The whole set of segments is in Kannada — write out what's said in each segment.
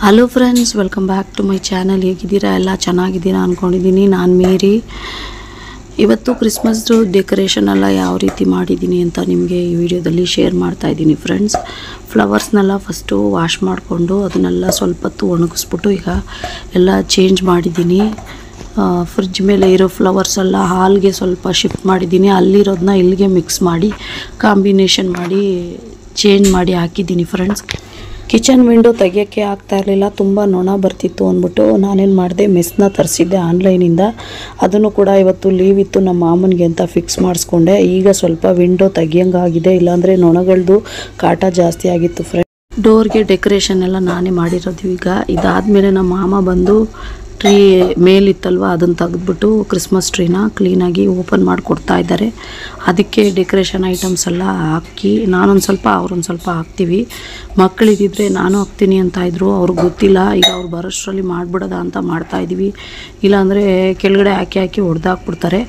Hello friends, welcome back to my channel. ಹೇಗಿದ್ದೀರಾ? ಎಲ್ಲ ಚೆನ್ನಾಗಿದ್ದೀರಾ ಅಂದ್ಕೊಂಡಿದ್ದೀನಿ. ನಾನು ಮೇರಿ. ಇವತ್ತು ಕ್ರಿಸ್ಮಸ್ದು ಡೆಕೋರೇಷನ್ ಎಲ್ಲ ಯಾವ ರೀತಿ ಮಾಡಿದ್ದೀನಿ ಅಂತ ನಿಮಗೆ ಈ ವಿಡಿಯೋದಲ್ಲಿ ಶೇರ್ ಮಾಡ್ತಾ ಇದ್ದೀನಿ ಫ್ರೆಂಡ್ಸ್. ಫ್ಲವರ್ಸ್ನೆಲ್ಲ ಫಸ್ಟು ವಾಶ್ ಮಾಡಿಕೊಂಡು ಅದನ್ನೆಲ್ಲ ಸ್ವಲ್ಪ ಹೊತ್ತು ಒಣಗಿಸ್ಬಿಟ್ಟು ಈಗ ಎಲ್ಲ ಚೇಂಜ್ ಮಾಡಿದ್ದೀನಿ. ಫ್ರಿಡ್ಜ್ ಮೇಲೆ ಇರೋ ಫ್ಲವರ್ಸ್ ಎಲ್ಲ ಹಾಲ್ಗೆ ಸ್ವಲ್ಪ ಶಿಫ್ಟ್ ಮಾಡಿದ್ದೀನಿ. ಅಲ್ಲಿರೋದನ್ನ ಇಲ್ಲಿಗೆ ಮಿಕ್ಸ್ ಮಾಡಿ ಕಾಂಬಿನೇಷನ್ ಮಾಡಿ ಚೇಂಜ್ ಮಾಡಿ ಹಾಕಿದ್ದೀನಿ ಫ್ರೆಂಡ್ಸ್. ಕಿಚನ್ ವಿಂಡೋ ತೆಗಿಯೋಕ್ಕೆ ಆಗ್ತಾ ಇರಲಿಲ್ಲ, ತುಂಬ ನೊಣ ಬರ್ತಿತ್ತು ಅಂದ್ಬಿಟ್ಟು ನಾನೇನು ಮಾಡಿದೆ, ಮೆಸ್ನ ತರಿಸಿದ್ದೆ ಆನ್ಲೈನಿಂದ. ಅದನ್ನು ಕೂಡ ಇವತ್ತು ಲೀವ್ ಇತ್ತು ನಮ್ಮ ಮಾಮನಿಗೆ ಅಂತ ಫಿಕ್ಸ್ ಮಾಡಿಸ್ಕೊಂಡೆ. ಈಗ ಸ್ವಲ್ಪ ವಿಂಡೋ ತೆಗಿಯಂಗಾಗಿದೆ, ಇಲ್ಲಾಂದರೆ ನೊಣಗಳದ್ದು ಕಾಟ ಜಾಸ್ತಿ ಆಗಿತ್ತು ಫ್ರೆಂಡ್ಸ್. ಡೋರ್ಗೆ ಡೆಕೋರೇಷನ್ ಎಲ್ಲ ನಾನೇ ಮಾಡಿರೋದು. ಈಗ ಇದಾದಮೇಲೆ ನಮ್ಮ ಮಾಮ ಬಂದು ಟ್ರೀ ಮೇಲಿತ್ತಲ್ವ ಅದನ್ನು ತೆಗೆದ್ಬಿಟ್ಟು ಕ್ರಿಸ್ಮಸ್ ಟ್ರೀನ ಕ್ಲೀನಾಗಿ ಓಪನ್ ಮಾಡಿ ಕೊಡ್ತಾ ಇದ್ದಾರೆ. ಅದಕ್ಕೆ ಡೆಕೋರೇಷನ್ ಐಟಮ್ಸ್ ಎಲ್ಲ ಹಾಕಿ ನಾನೊಂದು ಸ್ವಲ್ಪ ಅವ್ರೊಂದು ಸ್ವಲ್ಪ ಹಾಕ್ತೀವಿ. ಮಕ್ಕಳಿದ್ದಿದ್ರೆ ನಾನು ಹಾಕ್ತೀನಿ ಅಂತ ಇದ್ರು, ಅವ್ರಿಗೆ ಗೊತ್ತಿಲ್ಲ. ಈಗ ಅವ್ರು ಬರೋಷ್ಟರಲ್ಲಿ ಮಾಡಿಬಿಡೋದ ಅಂತ ಮಾಡ್ತಾಯಿದ್ದೀವಿ. ಇಲ್ಲಾಂದರೆ ಕೆಳಗಡೆ ಹಾಕಿ ಹೊಡೆದಾಕ್ಬಿಡ್ತಾರೆ.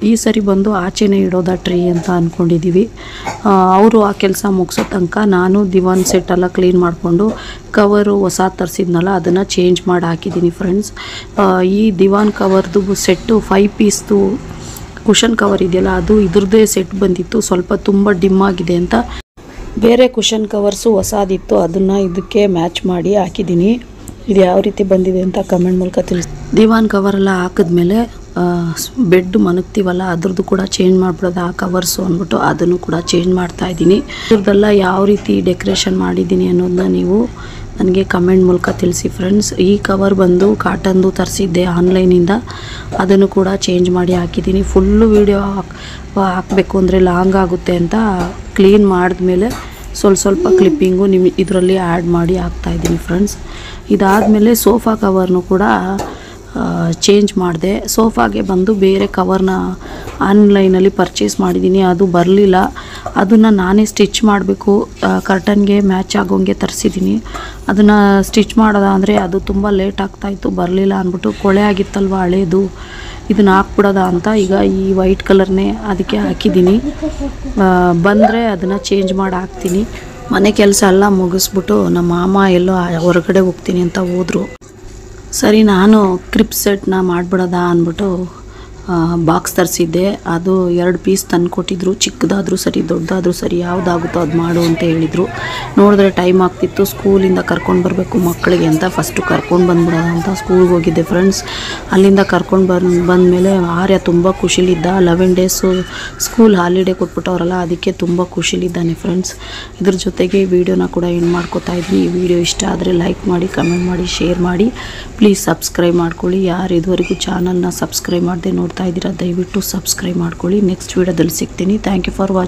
ಈ ಸರಿ ಬಂದು ಆಚೆನೇ ಇಡೋದ ಟ್ರೀ ಅಂತ ಅಂದ್ಕೊಂಡಿದ್ದೀವಿ. ಅವರು ಆ ಕೆಲಸ ಮುಗಿಸೋ ತನಕ ನಾನು ದಿವಾನ್ ಸೆಟ್ ಎಲ್ಲ ಕ್ಲೀನ್ ಮಾಡಿಕೊಂಡು ಕವರು ಹೊಸ ತರಿಸಿದ್ನಲ್ಲ ಅದನ್ನು ಚೇಂಜ್ ಮಾಡಿ ಹಾಕಿದ್ದೀನಿ ಫ್ರೆಂಡ್ಸ್. ಈ ದಿವಾನ್ ಕವರ್ದು ಸೆಟ್ಟು 5 ಪೀಸ್ದು ಕುಷನ್ ಕವರ್ ಇದೆಯಲ್ಲ, ಅದು ಇದ್ರದ್ದೇ ಸೆಟ್ ಬಂದಿತ್ತು. ಸ್ವಲ್ಪ ತುಂಬ ಡಿಮ್ ಆಗಿದೆ ಅಂತ ಬೇರೆ ಕುಷನ್ ಕವರ್ಸು ಹೊಸದಿತ್ತು, ಅದನ್ನು ಇದಕ್ಕೆ ಮ್ಯಾಚ್ ಮಾಡಿ ಹಾಕಿದ್ದೀನಿ. ಇದು ಯಾವ ರೀತಿ ಬಂದಿದೆ ಅಂತ ಕಮೆಂಟ್ ಮೂಲಕ ತಿಳಿಸಿ. ದಿವಾನ್ ಕವರೆಲ್ಲ ಹಾಕಿದ್ಮೇಲೆ ಬೆಡ್ ಮನಗ್ತೀವಲ್ಲ ಅದ್ರದ್ದು ಕೂಡ ಚೇಂಜ್ ಮಾಡಿಬಿಡೋದು ಆ ಕವರ್ಸು ಅಂದ್ಬಿಟ್ಟು ಅದನ್ನು ಕೂಡ ಚೇಂಜ್ ಮಾಡ್ತಾಯಿದ್ದೀನಿ. ಇದ್ರದ್ದೆಲ್ಲ ಯಾವ ರೀತಿ ಡೆಕೋರೇಷನ್ ಮಾಡಿದ್ದೀನಿ ಅನ್ನೋದನ್ನ ನೀವು ನನಗೆ ಕಮೆಂಟ್ ಮೂಲಕ ತಿಳಿಸಿ ಫ್ರೆಂಡ್ಸ್. ಈ ಕವರ್ ಬಂದು ಕಾಟನ್ದು ತರಿಸಿದ್ದೆ ಆನ್ಲೈನಿಂದ, ಅದನ್ನು ಕೂಡ ಚೇಂಜ್ ಮಾಡಿ ಹಾಕಿದ್ದೀನಿ. ಫುಲ್ಲು ವೀಡಿಯೋ ಹಾಕಬೇಕು ಅಂದರೆ ಲಾಂಗ್ ಆಗುತ್ತೆ ಅಂತ ಕ್ಲೀನ್ ಮಾಡಿದ್ಮೇಲೆ ಸ್ವಲ್ಪ ಕ್ಲಿಪ್ಪಿಂಗು ಇದರಲ್ಲಿ ಆ್ಯಡ್ ಮಾಡಿ ಹಾಕ್ತಾಯಿದ್ದೀನಿ ಫ್ರೆಂಡ್ಸ್. ಇದಾದಮೇಲೆ ಸೋಫಾ ಕವರ್ನು ಕೂಡ ಚೇಂಜ್ ಮಾಡಿದೆ. ಸೋಫಾಗೆ ಬಂದು ಬೇರೆ ಕವರ್ನ ಆನ್ಲೈನಲ್ಲಿ ಪರ್ಚೇಸ್ ಮಾಡಿದ್ದೀನಿ, ಅದು ಬರಲಿಲ್ಲ. ಅದನ್ನು ನಾನೇ ಸ್ಟಿಚ್ ಮಾಡಬೇಕು, ಕರ್ಟನ್ಗೆ ಮ್ಯಾಚ್ ಆಗೋಂಗೆ ತರಿಸಿದ್ದೀನಿ. ಅದನ್ನು ಸ್ಟಿಚ್ ಮಾಡೋದ ಅಂದರೆ ಅದು ತುಂಬ ಲೇಟ್ ಆಗ್ತಾಯಿತ್ತು, ಬರಲಿಲ್ಲ ಅಂದ್ಬಿಟ್ಟು. ಕೊಳೆ ಆಗಿತ್ತಲ್ವ ಹಳೇದು, ಇದನ್ನು ಹಾಕ್ಬಿಡೋದ ಅಂತ ಈಗ ಈ ವೈಟ್ ಕಲರ್ನೇ ಅದಕ್ಕೆ ಹಾಕಿದ್ದೀನಿ. ಬಂದರೆ ಅದನ್ನು ಚೇಂಜ್ ಮಾಡಿ ಹಾಕ್ತೀನಿ. ಮನೆ ಕೆಲಸ ಎಲ್ಲ ಮುಗಿಸ್ಬಿಟ್ಟು ನಮ್ಮ ಮಾಮ ಎಲ್ಲೋ ಹೊರಗಡೆ ಹೋಗ್ತೀನಿ ಅಂತ ಹೋದರು. ಸರಿ, ನಾನು ಕ್ರಿಪ್ ಸೆಟ್ನ ಮಾಡಿಬಿಡೋದ ಅಂದ್ಬಿಟ್ಟು ಬಾಕ್ಸ್ ತರಿಸಿದ್ದೆ. ಅದು 2 ಪೀಸ್ ತಂದು ಕೊಟ್ಟಿದ್ರು. ಚಿಕ್ಕದಾದರೂ ಸರಿ ದೊಡ್ಡದಾದರೂ ಸರಿ ಯಾವುದಾಗುತ್ತೋ ಅದು ಮಾಡು ಅಂತ ಹೇಳಿದರು. ನೋಡಿದ್ರೆ ಟೈಮ್ ಆಗ್ತಿತ್ತು, ಸ್ಕೂಲಿಂದ ಕರ್ಕೊಂಡು ಬರಬೇಕು ಮಕ್ಕಳಿಗೆ ಅಂತ ಫಸ್ಟು ಕರ್ಕೊಂಡು ಬಂದ್ಬಿಡೋದ ಅಂತ ಸ್ಕೂಲ್ಗೆ ಹೋಗಿದ್ದೆ ಫ್ರೆಂಡ್ಸ್. ಅಲ್ಲಿಂದ ಕರ್ಕೊಂಡು ಬಂದಮೇಲೆ ಆರ್ಯ ತುಂಬ ಖುಷಿಲಿದ್ದ. 11 ಡೇಸು ಸ್ಕೂಲ್ ಹಾಲಿಡೇ ಕೊಟ್ಬಿಟ್ಟವ್ರಲ್ಲ, ಅದಕ್ಕೆ ತುಂಬ ಖುಷಿಲಿದ್ದಾನೆ ಫ್ರೆಂಡ್ಸ್. ಇದ್ರ ಜೊತೆಗೆ ಈ ವಿಡಿಯೋನ ಕೂಡ ಎಂಡ್ ಮಾಡ್ಕೋತಾ ಇದ್ದೀನಿ. ಈ ವಿಡಿಯೋ ಇಷ್ಟ ಆದರೆ ಲೈಕ್ ಮಾಡಿ, ಕಮೆಂಟ್ ಮಾಡಿ, ಶೇರ್ ಮಾಡಿ. ಪ್ಲೀಸ್ ಸಬ್ಸ್ಕ್ರೈಬ್ ಮಾಡ್ಕೊಳ್ಳಿ. ಯಾರು ಇದುವರೆಗೂ ಚಾನಲ್ನ ಸಬ್ಸ್ಕ್ರೈಬ್ ಮಾಡದೆ ನೋಡ್ತಾ ಇದ್ದೀರಾ ದಯವಿಟ್ಟು ಸಬ್ಸ್ಕ್ರೈಬ್ ಮಾಡ್ಕೊಳ್ಳಿ. ನೆಕ್ಸ್ಟ್ ವಿಡಿಯೋದಲ್ಲಿ ಸಿಗ್ತೀನಿ. Thank you for watching.